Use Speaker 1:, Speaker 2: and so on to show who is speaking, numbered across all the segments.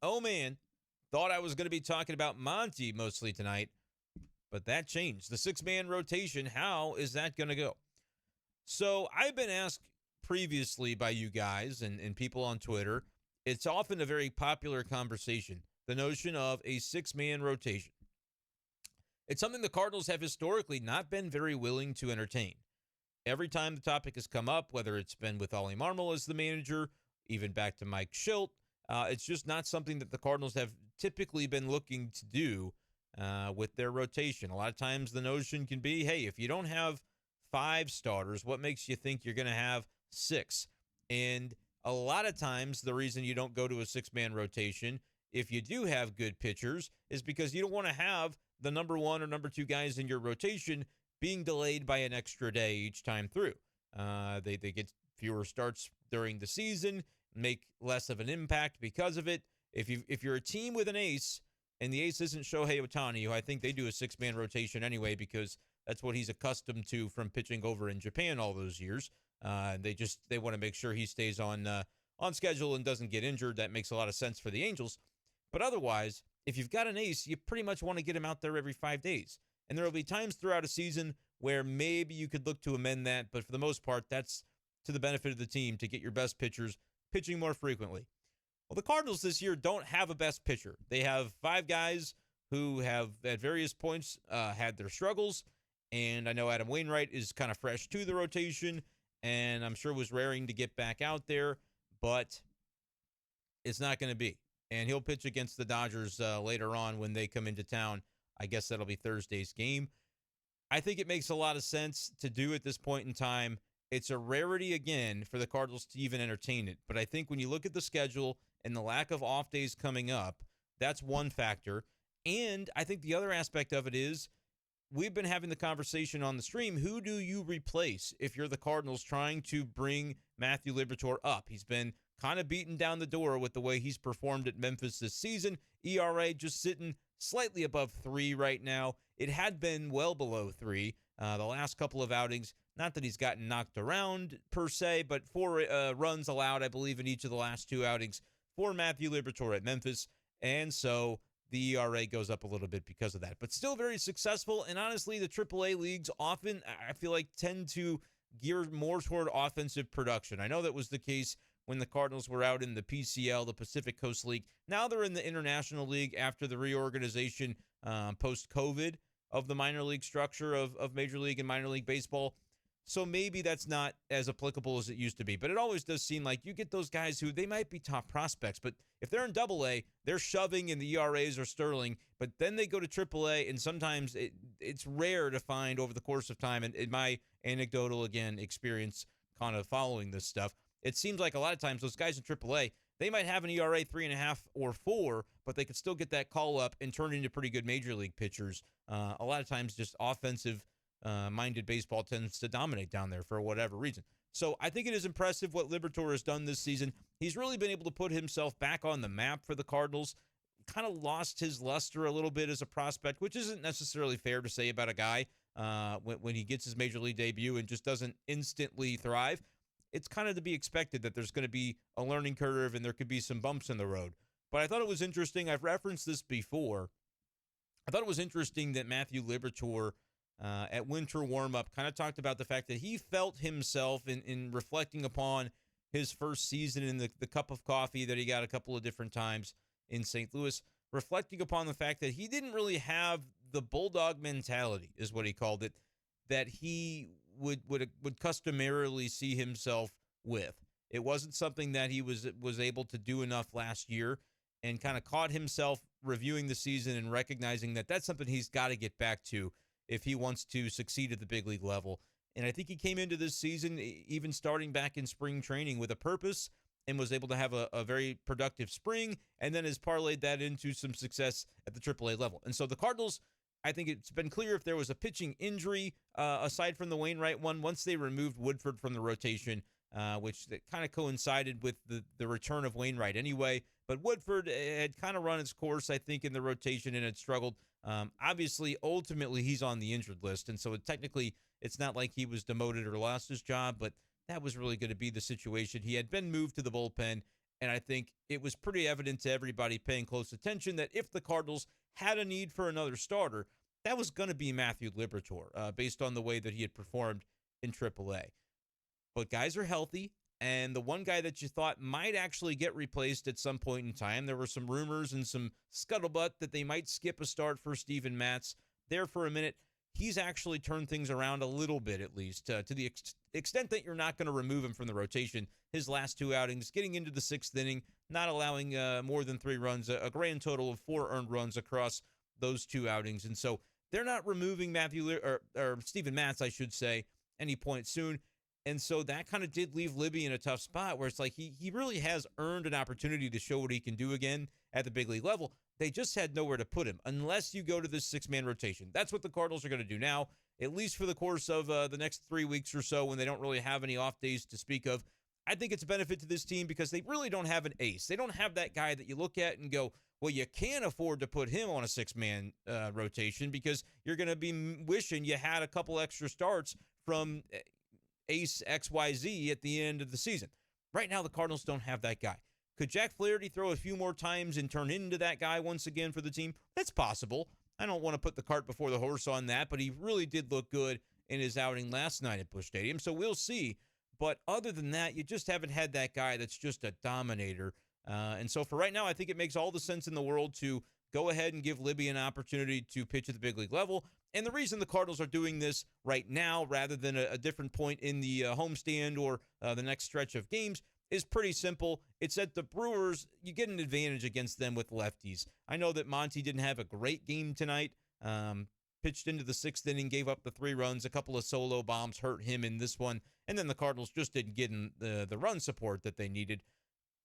Speaker 1: oh man, thought I was going to be talking about Monty mostly tonight, but that changed. The six-man rotation, how is that going to go? So I've been asked previously by you guys and people on Twitter, it's often a very popular conversation, the notion of a six-man rotation. It's something the Cardinals have historically not been very willing to entertain. Every time the topic has come up, whether it's been with Ollie Marmol as the manager, even back to Mike Schilt, it's just not something that the Cardinals have typically been looking to do with their rotation. A lot of times the notion can be, hey, if you don't have 5 starters, what makes you think you're going to have 6? And a lot of times the reason you don't go to a 6-man rotation, if you do have good pitchers, is because you don't want to have the number 1 or number 2 guys in your rotation being delayed by an extra day each time through. They get fewer starts during the season, make less of an impact because of it. If you're a team with an ace, and the ace isn't Shohei Ohtani, who I think they do a 6-man rotation anyway because that's what he's accustomed to from pitching over in Japan all those years. They want to make sure he stays on schedule and doesn't get injured. That makes a lot of sense for the Angels. But otherwise, if you've got an ace, you pretty much want to get him out there every 5 days. And there will be times throughout a season where maybe you could look to amend that, but for the most part, that's to the benefit of the team to get your best pitchers pitching more frequently. Well, the Cardinals this year don't have a best pitcher. They have 5 guys who have at various points had their struggles, and I know Adam Wainwright is kind of fresh to the rotation, and I'm sure was raring to get back out there, but it's not going to be. And he'll pitch against the Dodgers later on when they come into town. I guess that'll be Thursday's game. I think it makes a lot of sense to do at this point in time. It's a rarity, again, for the Cardinals to even entertain it. But I think when you look at the schedule and the lack of off days coming up, that's one factor. And I think the other aspect of it is we've been having the conversation on the stream. Who do you replace if you're the Cardinals trying to bring Matthew Liberatore up? He's been kind of beaten down the door with the way he's performed at Memphis this season. ERA just sitting slightly above 3 right now. It had been well below 3 the last couple of outings. Not that he's gotten knocked around per se, but 4 runs allowed, I believe, in each of the last 2 outings for Matthew Liberatore at Memphis. And so the ERA goes up a little bit because of that. But still very successful. And honestly, the AAA leagues often, I feel like, tend to gear more toward offensive production. I know that was the case when the Cardinals were out in the PCL, the Pacific Coast League. Now they're in the International League after the reorganization post-COVID of the minor league structure of Major League and minor league baseball. So maybe that's not as applicable as it used to be. But it always does seem like you get those guys who they might be top prospects, but if they're in Double-A, they're shoving and the ERAs are sterling. But then they go to Triple-A, and sometimes it's rare to find over the course of time. And in my anecdotal, again, experience kind of following this stuff, it seems like a lot of times those guys in AAA, they might have an ERA 3.5 or 4, but they could still get that call up and turn into pretty good major league pitchers. A lot of times just offensive minded baseball tends to dominate down there for whatever reason. So I think it is impressive what Liberatore has done this season. He's really been able to put himself back on the map for the Cardinals. Kind of lost his luster a little bit as a prospect, which isn't necessarily fair to say about a guy when he gets his major league debut and just doesn't instantly thrive. It's kind of to be expected that there's going to be a learning curve and there could be some bumps in the road. But I thought it was interesting. I've referenced this before. I thought it was interesting that Matthew Liberatore at winter warm-up kind of talked about the fact that he felt himself in reflecting upon his first season in the cup of coffee that he got a couple of different times in St. Louis, reflecting upon the fact that he didn't really have the bulldog mentality, is what he called it, that he would customarily see himself with. It wasn't something that he was able to do enough last year, and kind of caught himself reviewing the season and recognizing that that's something he's got to get back to if he wants to succeed at the big league level. And I think he came into this season, even starting back in spring training, with a purpose and was able to have a very productive spring, and then has parlayed that into some success at the AAA level. And so the Cardinals, I think it's been clear if there was a pitching injury, aside from the Wainwright one, once they removed Woodford from the rotation, which that kind of coincided with the return of Wainwright anyway. But Woodford had kind of run its course, I think, in the rotation and had struggled. Obviously, ultimately, he's on the injured list, and so technically it's not like he was demoted or lost his job, but that was really going to be the situation. He had been moved to the bullpen, And I think it was pretty evident to everybody paying close attention that if the Cardinals had a need for another starter, that was going to be Matthew Liberatore, based on the way that he had performed in AAA. But guys are healthy, and the one guy that you thought might actually get replaced at some point in time, there were some rumors and some scuttlebutt that they might skip a start for Steven Matz there for a minute. He's actually turned things around a little bit, at least, to the extent that you're not going to remove him from the rotation. His last 2 outings, getting into the 6th inning, not allowing more than 3 runs, a grand total of 4 earned runs across those 2 outings. And so they're not removing or Steven Matz, I should say, any point soon. And so that kind of did leave Libby in a tough spot where it's like he really has earned an opportunity to show what he can do again at the big league level. They just had nowhere to put him unless you go to this 6-man rotation. That's what the Cardinals are going to do now, at least for the course of the next 3 weeks or so when they don't really have any off days to speak of. I think it's a benefit to this team because they really don't have an ace. They don't have that guy that you look at and go, well, you can't afford to put him on a 6-man rotation because you're going to be wishing you had a couple extra starts from ace XYZ at the end of the season. Right now, the Cardinals don't have that guy. Could Jack Flaherty throw a few more times and turn into that guy once again for the team? That's possible. I don't want to put the cart before the horse on that, but he really did look good in his outing last night at Busch Stadium, so we'll see. But other than that, you just haven't had that guy that's just a dominator. And so for right now, I think it makes all the sense in the world to go ahead and give Libby an opportunity to pitch at the big league level. And the reason the Cardinals are doing this right now rather than a different point in the homestand or the next stretch of games is pretty simple. It's that the Brewers, you get an advantage against them with lefties. I know that Monty didn't have a great game tonight. Pitched into the 6th inning, gave up the 3 runs. A couple of solo bombs hurt him in this one. And then the Cardinals just didn't get in the run support that they needed.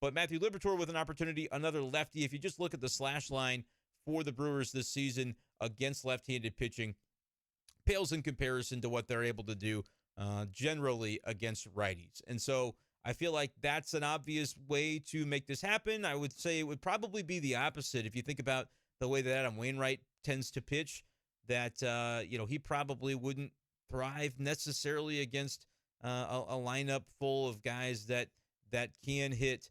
Speaker 1: But Matthew Liberatore with an opportunity, another lefty. If you just look at the slash line for the Brewers this season against left-handed pitching, pales in comparison to what they're able to do generally against righties. And so I feel like that's an obvious way to make this happen. I would say it would probably be the opposite if you think about the way that Adam Wainwright tends to pitch, that he probably wouldn't thrive necessarily against a lineup full of guys that can hit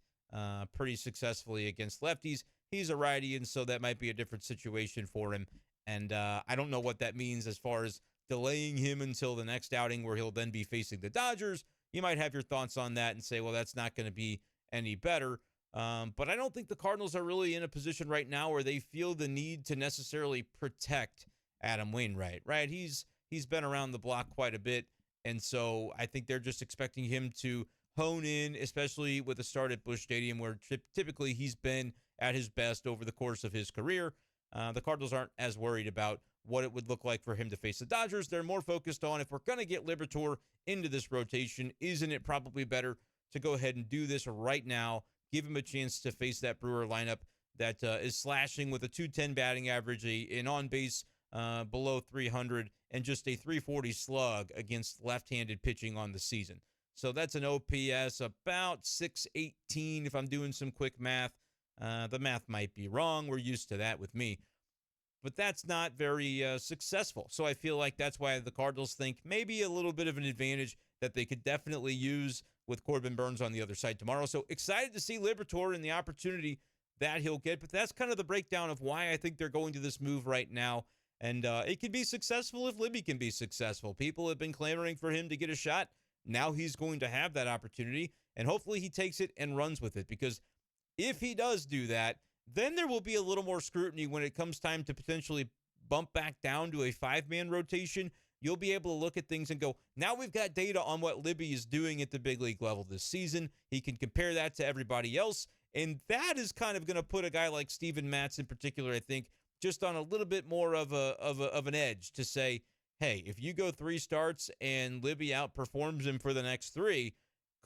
Speaker 1: pretty successfully against lefties. He's a righty, and so that might be a different situation for him. And I don't know what that means as far as delaying him until the next outing where he'll then be facing the Dodgers. You might have your thoughts on that and say, well, that's not going to be any better. But I don't think the Cardinals are really in a position right now where they feel the need to necessarily protect Adam Wainwright, right? He's been around the block quite a bit, and so I think they're just expecting him to hone in, especially with a start at Busch Stadium where typically he's been at his best over the course of his career. The Cardinals aren't as worried about what it would look like for him to face the Dodgers. They're more focused on, if we're going to get Liberatore into this rotation, isn't it probably better to go ahead and do this right now, give him a chance to face that Brewer lineup that is slashing with a .210 batting average, an on-base below 300, and just a .340 slug against left-handed pitching on the season. So that's an OPS about 618 if I'm doing some quick math. The math might be wrong. We're used to that with me. But that's not very successful. So I feel like that's why the Cardinals think maybe a little bit of an advantage that they could definitely use with Corbin Burnes on the other side tomorrow. So excited to see Liberatore and the opportunity that he'll get. But that's kind of the breakdown of why I think they're going to this move right now. And it could be successful if Libby can be successful. People have been clamoring for him to get a shot. Now he's going to have that opportunity. And hopefully he takes it and runs with it. Because if he does do that, then there will be a little more scrutiny when it comes time to potentially bump back down to a 5-man rotation. You'll be able to look at things and go, now we've got data on what Libby is doing at the big league level this season. He can compare that to everybody else. And that is kind of going to put a guy like Steven Matz in particular, I think, just on a little bit more of an edge to say, hey, if you go 3 starts and Libby outperforms him for the next 3,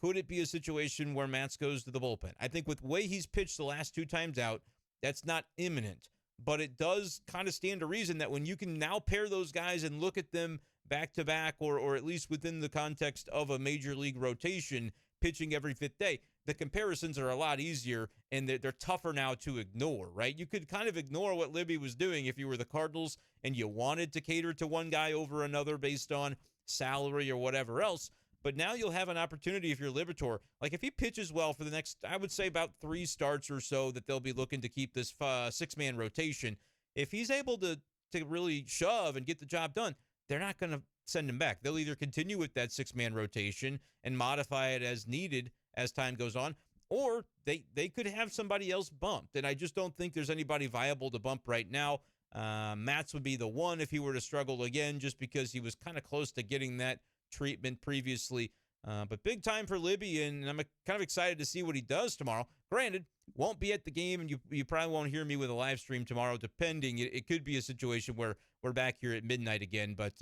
Speaker 1: could it be a situation where Matz goes to the bullpen? I think with the way he's pitched the last 2 times out, that's not imminent. But it does kind of stand to reason that when you can now pair those guys and look at them back-to-back or at least within the context of a major league rotation, pitching every 5th day, the comparisons are a lot easier and they're tougher now to ignore, right? You could kind of ignore what Libby was doing if you were the Cardinals and you wanted to cater to one guy over another based on salary or whatever else. But now you'll have an opportunity if you're Liberatore. Like if he pitches well for the next, I would say about 3 starts or so, that they'll be looking to keep this 6-man rotation. If he's able to really shove and get the job done, they're not going to send him back. They'll either continue with that 6-man rotation and modify it as needed as time goes on, or they could have somebody else bumped. And I just don't think there's anybody viable to bump right now. Matz would be the one if he were to struggle again, just because he was kind of close to getting that treatment previously. But big time for Libby, and I'm kind of excited to see what he does tomorrow. Granted, won't be at the game, and you probably won't hear me with a live stream tomorrow, depending. It could be a situation where we're back here at midnight again. But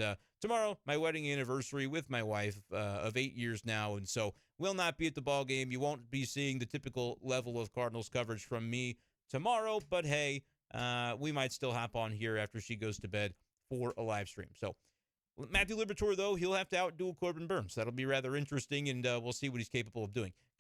Speaker 1: tomorrow, my wedding anniversary with my wife of 8 years now, and so will not be at the ball game. You won't be seeing the typical level of Cardinals coverage from me tomorrow, but hey, we might still hop on here after she goes to bed for a live stream. So Matthew Liberatore, though, he'll have to outduel Corbin Burns. That'll be rather interesting, and we'll see what he's capable of doing.